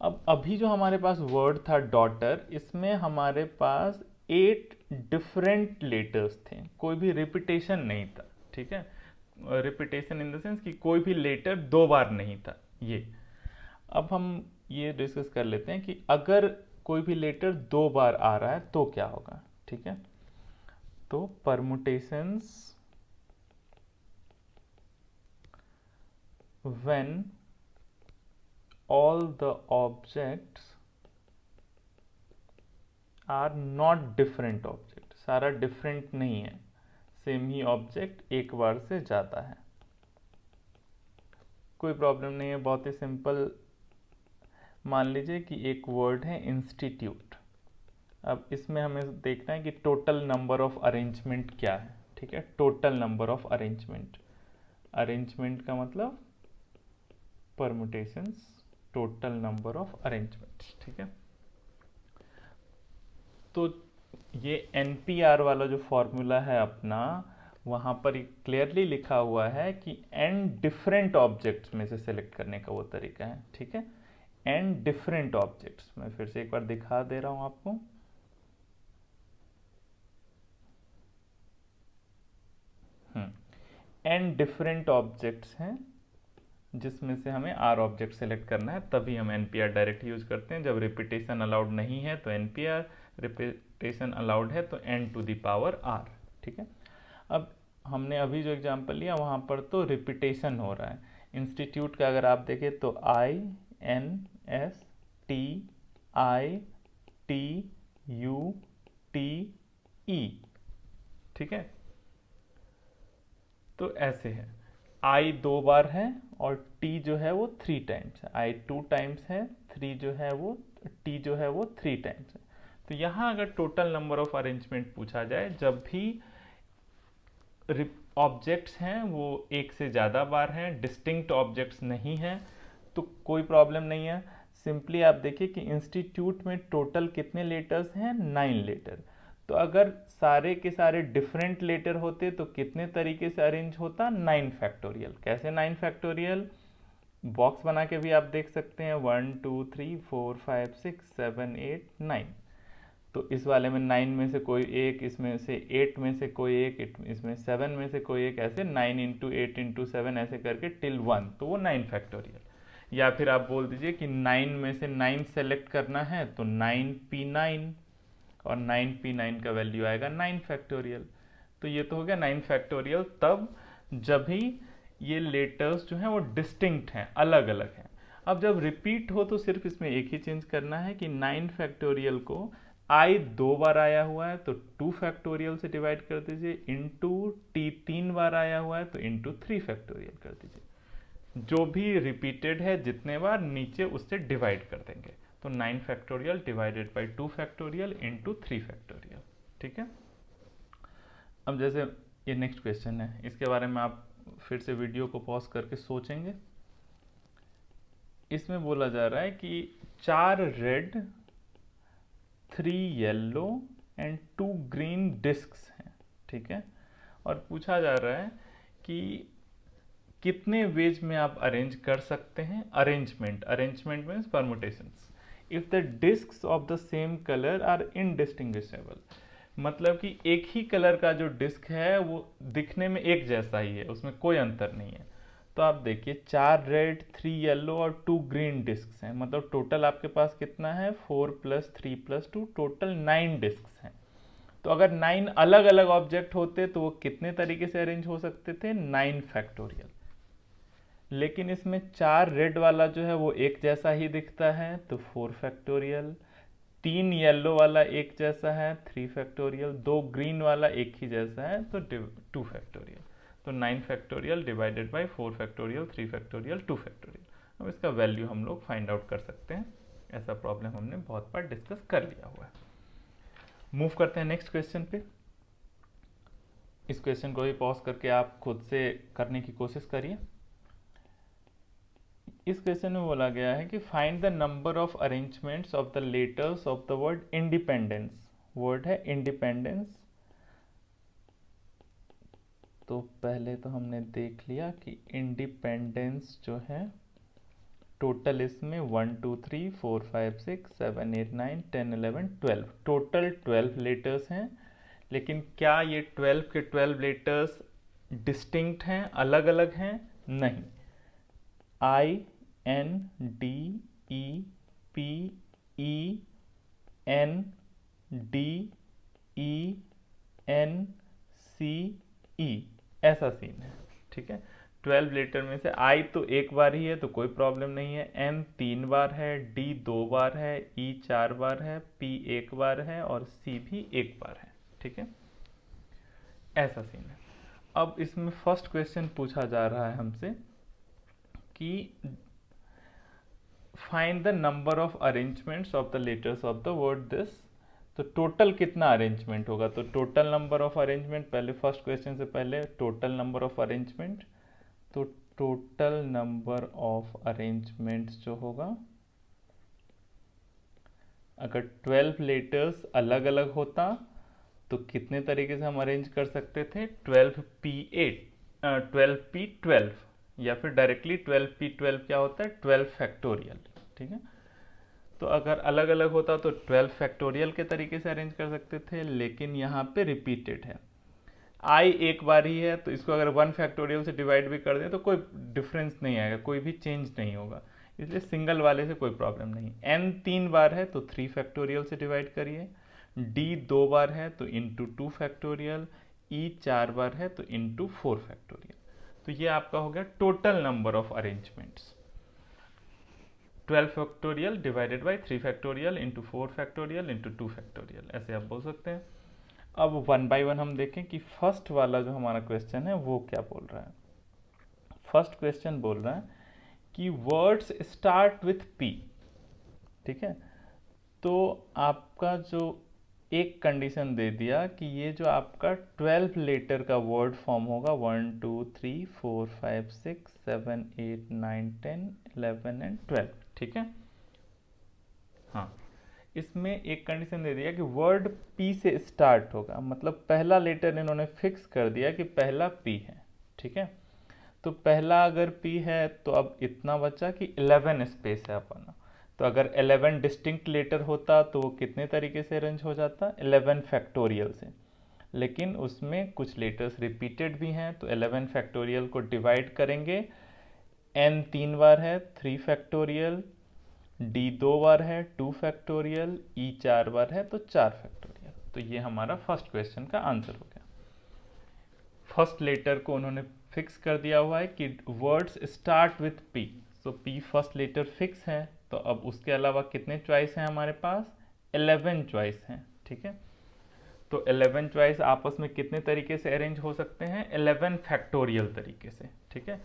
अब अभी जो हमारे पास वर्ड था डॉटर, इसमें हमारे पास 8 डिफरेंट लेटर्स थे, कोई भी रिपीटेशन नहीं था, ठीक है। रिपीटेशन इन द सेंस कि कोई भी लेटर 2 बार नहीं था ये। अब हम ये डिस्कस कर लेते हैं कि अगर कोई भी लेटर 2 बार आ रहा है तो क्या होगा, ठीक है। तो permutations when all the objects are not different object, सारा डिफरेंट नहीं है, सेम ही ऑब्जेक्ट एक बार से ज़्यादा है। कोई प्रॉब्लम नहीं है, बहुत ही सिंपल। मान लीजिए कि एक वर्ड है इंस्टीट्यूट। अब इसमें हमें देखना है कि टोटल नंबर ऑफ अरेंजमेंट क्या है, ठीक है। Total number of arrangement, arrangement का मतलब permutations, total number of arrangements, ठीक है। तो ये NPR वाला जो फॉर्मूला है अपना, वहाँ पर क्लियरली लिखा हुआ है कि n डिफरेंट ऑब्जेक्ट्स में से सिलेक्ट करने का वो तरीका है, ठीक है। n डिफरेंट ऑब्जेक्ट्स, मैं फिर से एक बार दिखा दे रहा हूँ आपको। n डिफरेंट ऑब्जेक्ट्स हैं जिसमें से हमें r ऑब्जेक्ट सेलेक्ट करना है, तभी हम NPR डायरेक्ट यूज करते हैं। जब रिपीटेशन अलाउड नहीं है तो NPR, रिपीटेशन अलाउड है तो n to the power r, ठीक है। अब हमने अभी जो एग्जांपल लिया वहाँ पर तो रिपीटेशन हो रहा है। इंस्टीट्यूट का अगर आप देखें तो INSTITUTE, ठीक है। तो ऐसे है, I 2 बार है और T जो है वो 3 टाइम्स है, I 2 टाइम्स है, 3 जो है वो T जो है वो 3 टाइम्स है। तो यहाँ अगर टोटल नंबर ऑफ अरेंजमेंट पूछा जाए, जब भी ऑब्जेक्ट्स हैं वो एक से ज़्यादा बार हैं, डिस्टिंक्ट ऑब्जेक्ट्स नहीं हैं, तो कोई प्रॉब्लम नहीं है। सिंपली आप देखिए कि इंस्टीट्यूट में टोटल कितने लेटर्स हैं, 9 लेटर। तो अगर सारे के सारे डिफरेंट लेटर होते तो कितने तरीके से अरेंज होता, 9 फैक्टोरियल। कैसे 9 फैक्टोरियल, बॉक्स बना के भी आप देख सकते हैं, 1 2 3 4 5 6 7 8 9। तो इस वाले में 9 में से कोई एक, इसमें से 8 में से कोई एक, इसमें 7 में से कोई एक, ऐसे 9 इंटू 8 इंटू 7 ऐसे करके टिल 1, तो वो 9 फैक्टोरियल। या फिर आप बोल दीजिए कि 9 में से 9 सेलेक्ट करना है तो 9p9, और 9p9 का वैल्यू आएगा 9 फैक्टोरियल। तो ये तो हो गया 9 फैक्टोरियल तब जब ही ये लेटर्स जो हैं वो डिस्टिंक्ट हैं, अलग अलग हैं। अब जब रिपीट हो तो सिर्फ इसमें एक ही चेंज करना है कि 9 फैक्टोरियल को I 2 बार आया हुआ है तो 2 फैक्टोरियल से डिवाइड कर दीजिए, इंटू T 3 बार आया हुआ है तो इंटू 3 फैक्टोरियल कर दीजिए। जो भी रिपीटेड है जितने बार, नीचे उससे डिवाइड कर देंगे, तो 9 factorial divided by 2 factorial into 3 factorial, ठीक है। अब जैसे ये नेक्स्ट क्वेश्चन है, इसके बारे में आप फिर से वीडियो को पॉज करके सोचेंगे। इसमें बोला जा रहा है कि 4 red, 3 yellow and 2 green discs हैं, ठीक है। और पूछा जा रहा है कि कितने वेज में आप अरेंज कर सकते हैं। Arrangement, arrangement means permutations. If the discs of the same colour are indistinguishable, मतलब कि एक ही कलर का जो डिस्क है वो दिखने में एक जैसा ही है, उसमें कोई अंतर नहीं है। तो आप देखिए 4 रेड, 3 येलो और 2 ग्रीन डिस्क्स हैं, मतलब टोटल आपके पास कितना है, 4 + 3 + 2, टोटल 9 डिस्क्स हैं। तो अगर 9 अलग अलग ऑब्जेक्ट होते तो वो कितने तरीके से अरेंज हो सकते थे, 9 फैक्टोरियल। लेकिन इसमें 4 रेड वाला जो है वो एक जैसा ही दिखता है तो 4 फैक्टोरियल, 3 येलो वाला एक जैसा है 3 फैक्टोरियल, 2 ग्रीन वाला एक ही जैसा है तो 2 फैक्टोरियल। तो 9 factorial divided by 4 factorial, 3 factorial, 2 factorial. अब इसका वैल्यू हम लोग फाइंड आउट कर सकते हैं। ऐसा प्रॉब्लम हमने बहुत बार डिस्कस कर लिया हुआ है। मूव करते हैं नेक्स्ट क्वेश्चन पे। इस क्वेश्चन को भी पॉज करके आप खुद से करने की कोशिश करिए। इस क्वेश्चन में बोला गया है कि find the number of arrangements of the letters of the word independence. Word है इंडिपेंडेंस। तो पहले तो हमने देख लिया कि इंडिपेंडेंस जो है टोटल इसमें 1 2 3 4 5 6 7 8 9 10 11 12 टोटल 12 लेटर्स हैं। लेकिन क्या ये 12 के 12 लेटर्स डिस्टिंक्ट हैं, अलग अलग हैं? नहीं। I N D E P E N D E N C E ऐसा सीन है, ठीक है। 12 लेटर में से I तो एक बार ही है तो कोई प्रॉब्लम नहीं है, N 3 बार है, D 2 बार है, E 4 बार है, P 1 बार है और C भी 1 बार है, ठीक है। ऐसा सीन है। अब इसमें फर्स्ट क्वेश्चन पूछा जा रहा है हमसे कि find the number of arrangements of the letters of the word this. तो टोटल कितना अरेंजमेंट होगा? तो टोटल नंबर ऑफ अरेंजमेंट, पहले फर्स्ट क्वेश्चन से पहले टोटल नंबर ऑफ अरेंजमेंट, तो टोटल नंबर ऑफ अरेंजमेंट्स जो होगा, अगर 12 लेटर्स अलग अलग होता तो कितने तरीके से हम अरेंज कर सकते थे? 12p8 12p12 या फिर डायरेक्टली 12p12 क्या होता है? 12 फैक्टोरियल, ठीक है। तो अगर अलग अलग होता तो 12 फैक्टोरियल के तरीके से अरेंज कर सकते थे, लेकिन यहाँ पे रिपीटेड है। I एक बार ही है तो इसको अगर 1 फैक्टोरियल से डिवाइड भी कर दें तो कोई डिफरेंस नहीं आएगा, कोई भी चेंज नहीं होगा, इसलिए सिंगल वाले से कोई प्रॉब्लम नहीं। N 3 बार है तो 3 फैक्टोरियल से डिवाइड करिए, D 2 बार है तो इंटू 2 फैक्टोरियल, E 4 बार है तो इंटू 4 फैक्टोरियल। तो ये आपका हो गया total number of arrangements, 12 factorial divided by 3 factorial into 4 factorial into 2 factorial, ऐसे आप बोल सकते हैं। अब वन बाय वन हम देखें कि फर्स्ट वाला जो हमारा क्वेश्चन है वो क्या बोल रहा है। फर्स्ट क्वेश्चन बोल रहा है कि वर्ड्स स्टार्ट विथ P, ठीक है। तो आपका जो एक कंडीशन दे दिया कि ये जो आपका 12 लेटर का वर्ड फॉर्म होगा 1 2 3 4 5 6 7 8 9 10 11 एंड 12, ठीक है। हाँ, इसमें एक कंडीशन दे दिया कि वर्ड P से स्टार्ट होगा, मतलब पहला लेटर इन्होंने फिक्स कर दिया कि पहला P है, ठीक है। तो पहला अगर P है तो अब इतना बचा कि 11 स्पेस है अपना, तो अगर 11 डिस्टिंक्ट लेटर होता तो वो कितने तरीके से अरेंज हो जाता? 11 फैक्टोरियल से, लेकिन उसमें कुछ लेटर्स रिपीटेड भी हैं तो 11 फैक्टोरियल को डिवाइड करेंगे, N 3 बार है 3 फैक्टोरियल, D 2 बार है 2 फैक्टोरियल, E 4 बार है तो 4 फैक्टोरियल। तो ये हमारा फर्स्ट क्वेश्चन का आंसर हो गया। फर्स्ट लेटर को उन्होंने फिक्स कर दिया हुआ है कि words start with P, so P first letter fix है, तो अब उसके अलावा कितने चॉइस हैं हमारे पास? 11 चॉइस हैं, ठीक है। तो 11 चॉइस आपस में कितने तरीके से अरेंज हो सकते हैं? 11 फैक्टोरियल तरीके से, ठीक है।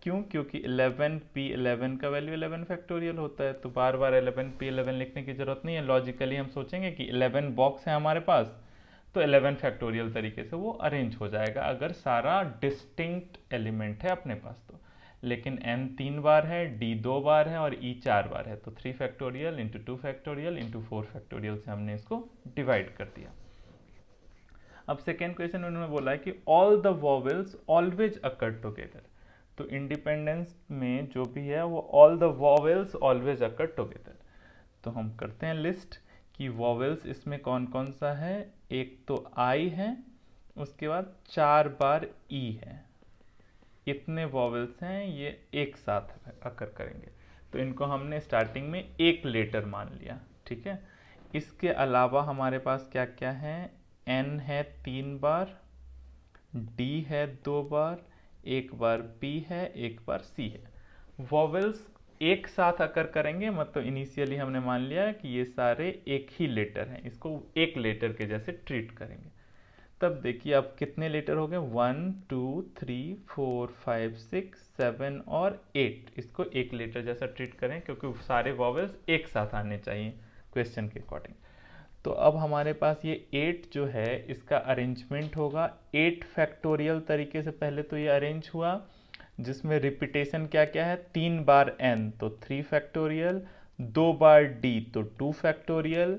क्यों? क्योंकि 11p11 का वैल्यू 11 फैक्टोरियल होता है, तो बार बार 11p11 लिखने की जरूरत नहीं है। लॉजिकली हम सोचेंगे कि 11 बॉक्स है हमारे पास, तो 11 फैक्टोरियल तरीके से वो अरेंज हो जाएगा अगर सारा डिस्टिंक्ट एलिमेंट है अपने पास तो। लेकिन n 3 बार है, D 2 बार है और E 4 बार है, तो 3 factorial into 2 factorial into 4 factorial से हमने इसको डिवाइड कर दिया। अब सेकेंड क्वेश्चन उन्होंने बोला है कि all the vowels always occur together. तो इंडिपेंडेंस में जो भी है वो all the vowels always occur together. तो हम करते हैं लिस्ट कि वॉवेल्स इसमें कौन कौन सा है। एक तो I है, उसके बाद 4 बार E है, इतने वॉवेल्स हैं, ये एक साथ अकर करेंगे, तो इनको हमने स्टार्टिंग में एक लेटर मान लिया, ठीक है। इसके अलावा हमारे पास क्या क्या है? N है 3 बार, D है 2 बार, एक बार P है, एक बार C है। वॉवेल्स एक साथ अकर करेंगे, मतलब इनिशियली हमने मान लिया कि ये सारे एक ही लेटर हैं, इसको एक लेटर के जैसे ट्रीट करेंगे। तब देखिए अब कितने लेटर हो गए? 1 2 3 4 5 6 7 और 8, इसको एक लेटर जैसा ट्रीट करें क्योंकि सारे वॉवेल्स एक साथ आने चाहिए क्वेश्चन के अकॉर्डिंग। तो अब हमारे पास ये 8 जो है इसका अरेंजमेंट होगा 8 फैक्टोरियल तरीके से। पहले तो ये अरेंज हुआ जिसमें रिपीटेशन क्या क्या है? 3 बार n तो 3 फैक्टोरियल, 2 बार D तो 2 फैक्टोरियल,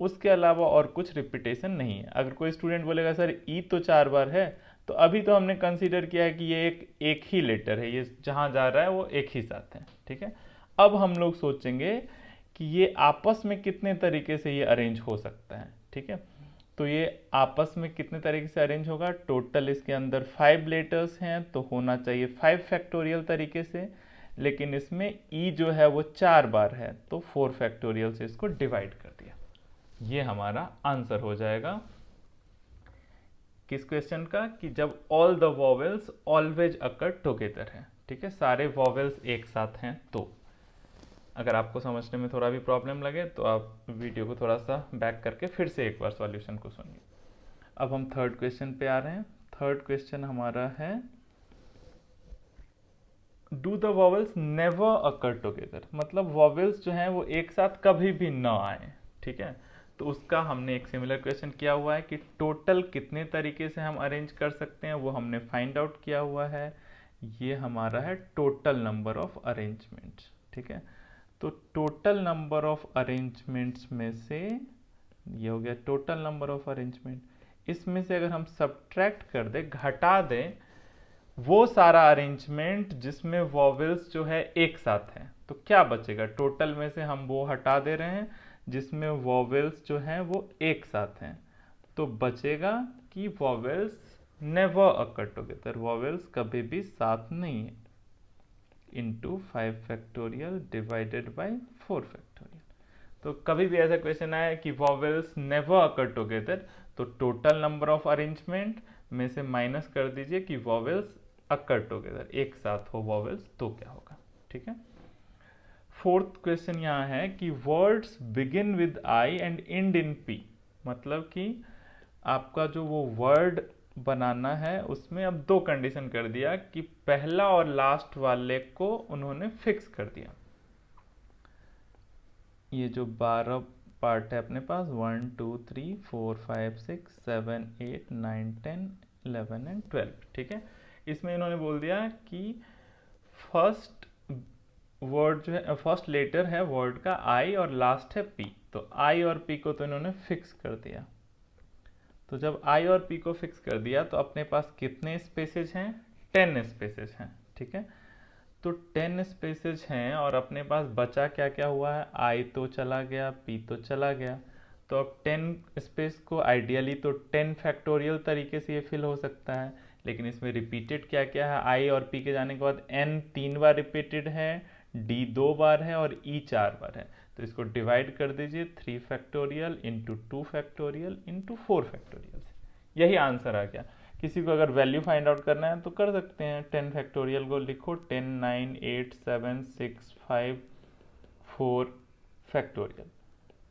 उसके अलावा और कुछ रिपीटेशन नहीं है। अगर कोई स्टूडेंट बोलेगा सर E तो 4 बार है, तो अभी तो हमने कंसीडर किया है कि ये एक ही लेटर है, ये जहाँ जा रहा है वो एक ही साथ है, ठीक है। अब हम लोग सोचेंगे कि ये आपस में कितने तरीके से ये अरेंज हो सकता है। ठीक है, तो ये आपस में कितने तरीके से अरेंज होगा, टोटल इसके अंदर 5 लेटर्स हैं तो होना चाहिए 5 फैक्टोरियल तरीके से, लेकिन इसमें ई जो है वो 4 बार है तो 4 फैक्टोरियल से इसको डिवाइड कर दिया। ये हमारा आंसर हो जाएगा किस क्वेश्चन का, कि जब all the vowels always occur together है। ठीक है, सारे वॉवेल्स एक साथ हैं तो। अगर आपको समझने में थोड़ा भी प्रॉब्लम लगे तो आप वीडियो को थोड़ा सा बैक करके फिर से एक बार सॉल्यूशन को सुनिए। अब हम थर्ड क्वेश्चन पे आ रहे हैं। थर्ड क्वेश्चन हमारा है do the vowels never occur together, मतलब वॉवेल्स जो हैं वो एक साथ कभी भी ना आए। ठीक है, तो उसका हमने एक सिमिलर क्वेश्चन किया हुआ है कि टोटल कितने तरीके से हम अरेंज कर सकते हैं, वो हमने फाइंड आउट किया हुआ है। ये हमारा है टोटल नंबर ऑफ अरेंजमेंट। ठीक है, तो टोटल नंबर ऑफ अरेंजमेंट्स में से ये हो गया टोटल नंबर ऑफ अरेंजमेंट, इसमें से अगर हम सब्ट्रैक्ट कर दें, घटा दें वो सारा अरेंजमेंट जिसमें वॉवेल्स जो है एक साथ है, तो क्या बचेगा, टोटल में से हम वो हटा दे रहे हैं जिसमें वॉवेल्स जो हैं वो एक साथ हैं, तो बचेगा कि वॉवेल्स नेवर अकर टुगेदर, वॉवेल्स कभी भी साथ नहीं है, into 5 factorial divided by 4 factorial. तो कभी भी ऐसा क्वेश्चन आया कि वॉवेल्स नेवर अकर टुगेदर, तो टोटल नंबर ऑफ अरेंजमेंट में से माइनस कर दीजिए कि वॉवेल्स अकर टुगेदर, एक साथ हो वॉवेल्स, तो क्या होगा। ठीक है, फोर्थ क्वेश्चन यहाँ है कि words begin with I and and in P, मतलब कि आपका जो वो वर्ड बनाना है उसमें अब दो कंडीशन कर दिया कि पहला और लास्ट वाले को उन्होंने फिक्स कर दिया। ये जो 12 पार्ट है अपने पास 1 2 3 4 5 6 7 8 9 10 11 एंड 12। ठीक है, इसमें इन्होंने बोल दिया कि फर्स्ट वर्ड जो है, फर्स्ट लेटर है वर्ड का आई और लास्ट है पी, तो आई और पी को तो इन्होंने फिक्स कर दिया। तो जब आई और पी को फिक्स कर दिया तो अपने पास कितने स्पेसेज हैं, 10 स्पेसेज हैं। ठीक है, तो 10 स्पेसेज हैं और अपने पास बचा क्या क्या हुआ है, आई तो चला गया, पी तो चला गया, तो अब 10 स्पेस को आइडियली तो 10 फैक्टोरियल तरीके से ये फिल हो सकता है, लेकिन इसमें रिपीटेड क्या क्या है, आई और पी के जाने के बाद एन 3 बार रिपीटेड है, डी 2 बार है और ई 4 बार है, तो इसको डिवाइड कर दीजिए 3 factorial into 2 factorial into 4 factorial से, यही आंसर आ गया। किसी को अगर वैल्यू फाइंड आउट करना है तो कर सकते हैं, 10 फैक्टोरियल को लिखो 10 9 8 7 6 5 4 फैक्टोरियल,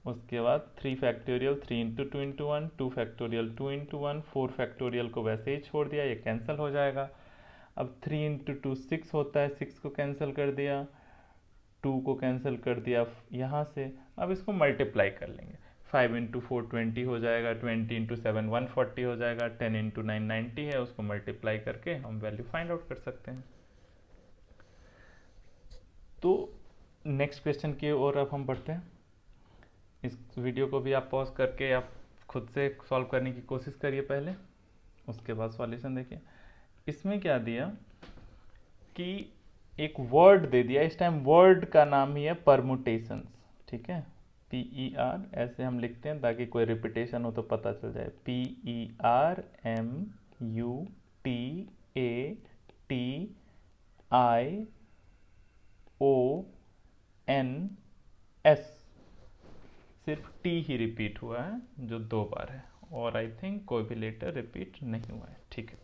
उसके बाद 3 factorial 3 into 2 into 1, 2 factorial 2 into 1, 4 factorial को वैसे ही छोड़ दिया, ये कैंसिल हो जाएगा। अब 3 इंटू 2 6 होता है, 6 को कैंसिल कर दिया, 2 को कैंसिल कर दिया यहाँ से, अब इसको मल्टीप्लाई कर लेंगे, 5 इंटू 4 20 हो जाएगा, 20 इंटू 7 140 हो जाएगा, 10 इंटू 9 90 है, उसको मल्टीप्लाई करके हम वैल्यू फाइंड आउट कर सकते हैं। तो नेक्स्ट क्वेश्चन की ओर अब हम बढ़ते हैं। इस वीडियो को भी आप पॉज करके आप खुद से सॉल्व करने की कोशिश करिए पहले, उसके बाद सॉल्यूशन देखिए। इसमें क्या दिया कि एक वर्ड दे दिया, इस टाइम वर्ड का नाम ही है परमुटेशंस। ठीक है, PER ऐसे हम लिखते हैं ताकि कोई रिपीटेशन हो तो पता चल जाए, PERMUTATIONS, सिर्फ टी ही रिपीट हुआ है जो 2 बार है, और आई थिंक कोई भी लेटर रिपीट नहीं हुआ है। ठीक है,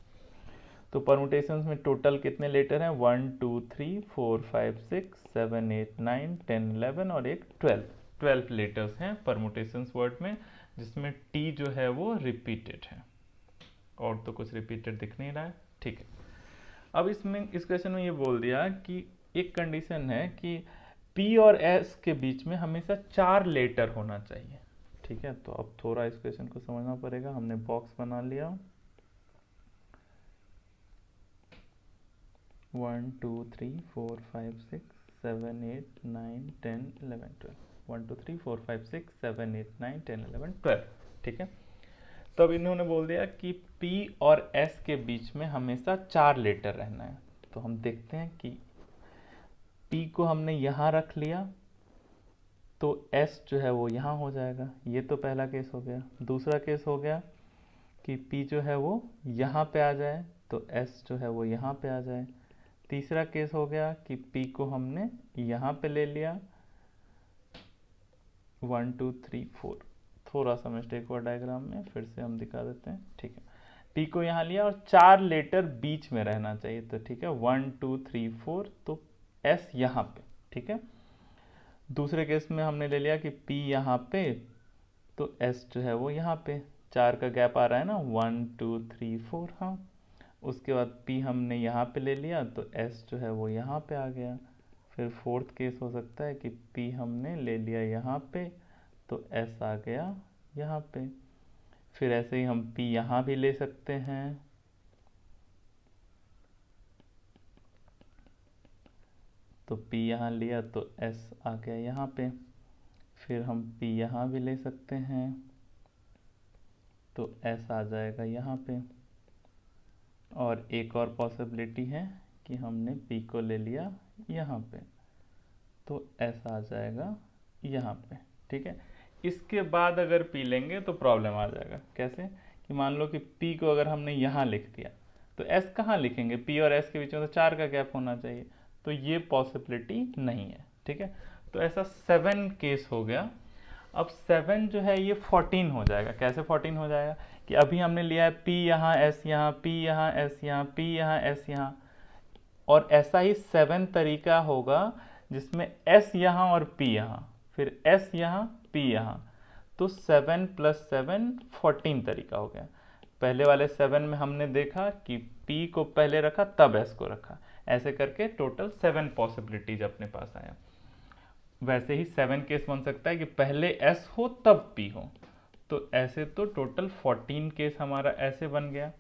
तो परमुटेशंस में टोटल कितने लेटर हैं, 1 2 3 4 5 6 7 8 9 10 11 और एक 12 लेटर्स हैं परमुटेशंस वर्ड में, जिसमें टी जो है वो रिपीटेड है, और तो कुछ रिपीटेड दिख नहीं रहा है। ठीक है, अब इसमें इस क्वेश्चन में ये बोल दिया कि एक कंडीशन है कि पी और एस के बीच में हमेशा 4 लेटर होना चाहिए। ठीक है, तो अब थोड़ा इस क्वेश्चन को समझना पड़ेगा। हमने बॉक्स बना लिया, 1 2 3 4 5 6 7 8 9 10 11 12 1 2 3 4 5 6 7 8 9 10 11 12। ठीक है, तब इन्होंने बोल दिया कि P और S के बीच में हमेशा 4 लेटर रहना है। तो हम देखते हैं कि p को हमने यहाँ रख लिया तो s जो है वो यहाँ हो जाएगा। ये तो पहला केस हो गया। दूसरा केस हो गया कि p जो है वो यहाँ पे आ जाए तो s जो है वो यहाँ पे आ जाए। तीसरा केस हो गया कि p को हमने यहाँ पे ले लिया 1 2 3 4, थोड़ा सा मिस्टेक हुआ डायग्राम में, फिर से हम दिखा देते हैं। ठीक है, p को यहाँ लिया और 4 लेटर बीच में रहना चाहिए, तो ठीक है 1 2 3 4, तो s यहाँ पे। ठीक है, दूसरे केस में हमने ले लिया कि p यहाँ पे तो s जो है वो यहाँ पे, 4 का गैप आ रहा है ना, 1 2 3 4। हाँ, उसके बाद p हमने यहाँ पे ले लिया तो s जो है वो यहाँ पे आ गया। फिर फोर्थ केस हो सकता है कि p हमने ले लिया यहाँ पे तो s आ गया यहाँ पे। फिर ऐसे ही हम p यहाँ भी ले सकते हैं, तो p यहाँ लिया तो s आ गया यहाँ पे। फिर हम p यहाँ भी ले सकते हैं तो s आ जाएगा यहाँ पे। और एक और पॉसिबिलिटी है कि हमने p को ले लिया यहाँ पे तो s आ जाएगा यहाँ पे। ठीक है, इसके बाद अगर p लेंगे तो प्रॉब्लम आ जाएगा। कैसे कि मान लो कि p को अगर हमने यहाँ लिख दिया तो s कहाँ लिखेंगे, p और s के बीच में तो 4 का गैप होना चाहिए, तो ये पॉसिबिलिटी नहीं है। ठीक है, तो ऐसा 7 केस हो गया। अब 7 जो है ये 14 हो जाएगा। कैसे 14 हो जाएगा कि अभी हमने लिया है p यहाँ, s यहाँ, p यहाँ, s यहाँ, p यहाँ, s यहाँ, और ऐसा ही 7 तरीका होगा जिसमें s यहाँ और p यहाँ, फिर s यहाँ, p यहाँ, तो 7 + 7 14 तरीका हो गया। पहले वाले 7 में हमने देखा कि p को पहले रखा तब s को रखा, ऐसे करके टोटल 7 पॉसिबिलिटीज अपने पास आया। वैसे ही 7 केस बन सकता है कि पहले s हो तब p हो, तो ऐसे तो टोटल 14 केस हमारा ऐसे बन गया।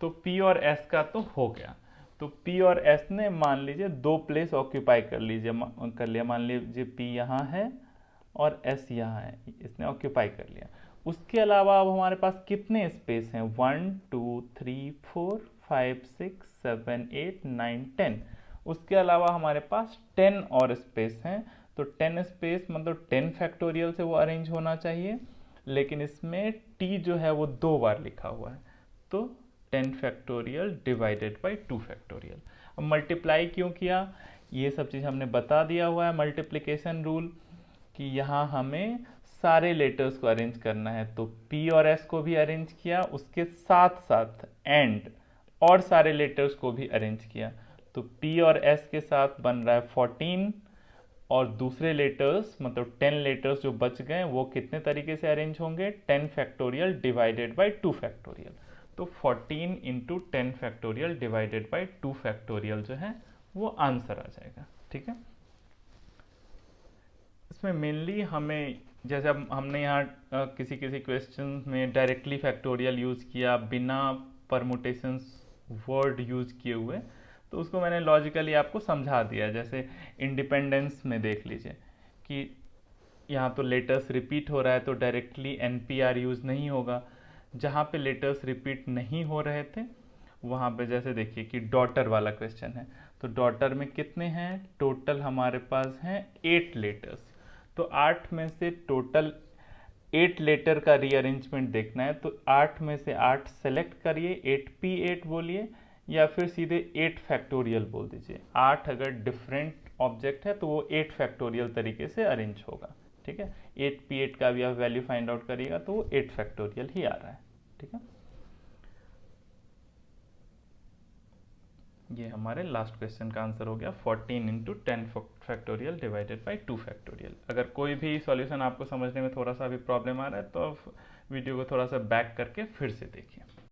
तो p और s का तो हो गया, तो p और s ने मान लीजिए 2 प्लेस ऑक्यूपाई कर लिया। मान लीजिए p यहाँ है और s यहाँ है, इसने ऑक्यूपाई कर लिया। उसके अलावा अब हमारे पास कितने स्पेस हैं, 1 2 3 4 5 6 7 8 9 10। उसके अलावा हमारे पास 10 और स्पेस हैं, तो 10 स्पेस मतलब 10 फैक्टोरियल से वो अरेंज होना चाहिए, लेकिन इसमें t जो है वो 2 बार लिखा हुआ है, तो 10 फैक्टोरियल डिवाइडेड बाई 2 फैक्टोरियल। अब मल्टीप्लाई क्यों किया, ये सब चीज़ हमने बता दिया हुआ है मल्टीप्लिकेशन रूल, कि यहाँ हमें सारे लेटर्स को अरेंज करना है, तो p और s को भी अरेंज किया, उसके साथ साथ एंड और सारे लेटर्स को भी अरेंज किया, तो p और s के साथ बन रहा है 14, और दूसरे लेटर्स मतलब 10 लेटर्स जो बच गए वो कितने तरीके से अरेंज होंगे, 10 फैक्टोरियल डिवाइडेड बाई 2 फैक्टोरियल, तो 14 × 10 फैक्टोरियल डिवाइडेड बाई 2 फैक्टोरियल जो है वो आंसर आ जाएगा। ठीक है, इसमें मेनली हमें, जैसे अब हमने यहाँ किसी किसी क्वेश्चन में डायरेक्टली फैक्टोरियल यूज़ किया बिना परमुटेशंस वर्ड यूज़ किए हुए, तो उसको मैंने लॉजिकली आपको समझा दिया। जैसे इंडिपेंडेंस में देख लीजिए कि यहाँ तो लेटर्स रिपीट हो रहा है तो डायरेक्टली NPR यूज़ नहीं होगा। जहाँ पे लेटर्स रिपीट नहीं हो रहे थे वहाँ पे, जैसे देखिए कि डॉटर वाला क्वेश्चन है, तो डॉटर में कितने हैं, टोटल हमारे पास हैं 8 लेटर्स, तो 8 में से टोटल 8 लेटर का रीअरेंजमेंट देखना है, तो 8 में से 8 सेलेक्ट करिए, 8p8 बोलिए या फिर सीधे 8 फैक्टोरियल बोल दीजिए। 8 अगर डिफरेंट ऑब्जेक्ट है तो वो 8 फैक्टोरियल तरीके से अरेंज होगा। ठीक है, 8p8 का भी आप वैल्यू फाइंड आउट करिएगा तो वो 8 फैक्टोरियल ही आ रहा है। ठीक है, ये हमारे लास्ट क्वेश्चन का आंसर हो गया 14 × 10 फैक्टोरियल डिवाइडेड बाई 2 फैक्टोरियल। अगर कोई भी सॉल्यूशन आपको समझने में थोड़ा सा भी प्रॉब्लम आ रहा है तो आप वीडियो को थोड़ा सा बैक करके फिर से देखिए।